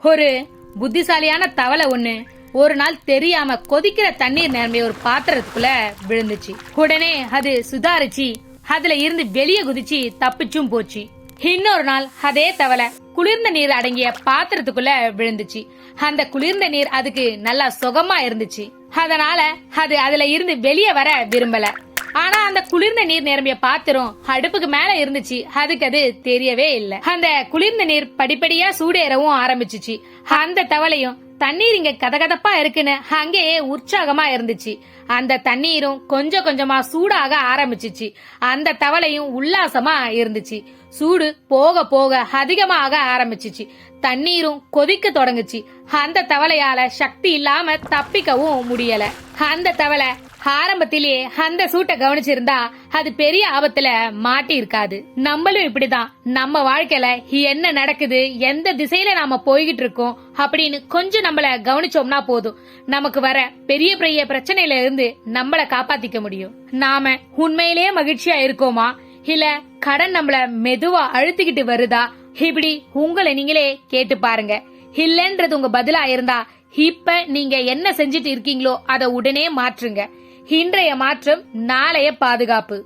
ஒரு புத்திசாலியான தவளை ஒண்ணு ஒரு நாள் தெரியாம கொதிக்கிற தண்ணீர் நிரம்பிய ஒரு பாத்திரத்துக்குள்ள விழுந்துச்சு. உடனே அது சுதாரிச்சு அதுல இருந்து வெளியே குதிச்சு தப்பிச்சும் போச்சு. இன்னொரு நாள் அதே தவளை குளிர்ந்த நீர் அடங்கிய பாத்திரத்துக்குள்ள விழுந்துச்சு. அந்த குளிர்ந்த நீர் அதுக்கு நல்லா சுகமா இருந்துச்சு. அதனால அது அதுல இருந்து வெளியே வர விரும்பல. ஆனா அந்த குளிர்ந்த நீர் நிரம்பிய பாத்திரம் அடுப்புக்கு மேல இருந்துச்சு. அதுக்கு அது தெரியவே இல்லை. அந்த குளிர்ந்த நீர் படிப்படியா சூடேறவும் ஆரம்பிச்சுச்சு. அந்த தவளையும் தண்ணீர் இங்க கதகதப்பா இருக்குன்னு அங்கேயே உற்சாகமா இருந்துச்சு. அந்த தண்ணீரும் கொஞ்சம் கொஞ்சமா சூடாக ஆரம்பிச்சிச்சு. அந்த தவளையும் உல்லாசமா இருந்துச்சு. சூடு போக போக அதிகமாக ஆரம்பிச்சிச்சு. தண்ணீரும் கொதிக்க தொடங்குச்சு. அந்த தவளையால சக்தி இல்லாம தப்பிக்கவும் முடியல. அந்த தவளை ஆரம்பத்திலேயே அந்த சூட்டை கவனிச்சிருந்தா அது பெரிய ஆபத்துல மாட்டி இருக்காது. நம்மளும் இப்படிதான் நம்ம வாழ்க்கையில என்ன நடக்குது, எந்த திசையில நாம போய்கிட்டு இருக்கோம் அப்படின்னு கொஞ்சம் நம்மள கவனிச்சோம்னா போதும், நமக்கு வர பெரிய பெரிய பிரச்சனையில இருந்து நம்மள காப்பாத்திக்க முடியும். நாம உண்மையிலேயே மகிழ்ச்சியா இருக்கோமா, இல்ல கடன் நம்மள மெதுவா அழுத்திக்கிட்டு வருதா, இப்படி உங்களை நீங்களே கேட்டு பாருங்க. இல்லன்றது உங்க பதிலா இருந்தா இப்ப நீங்க என்ன செஞ்சிட்டு இருக்கீங்களோ அதை உடனே மாற்றுங்க. இன்றைய மாற்றம் நாளைய பாதுகாப்பு.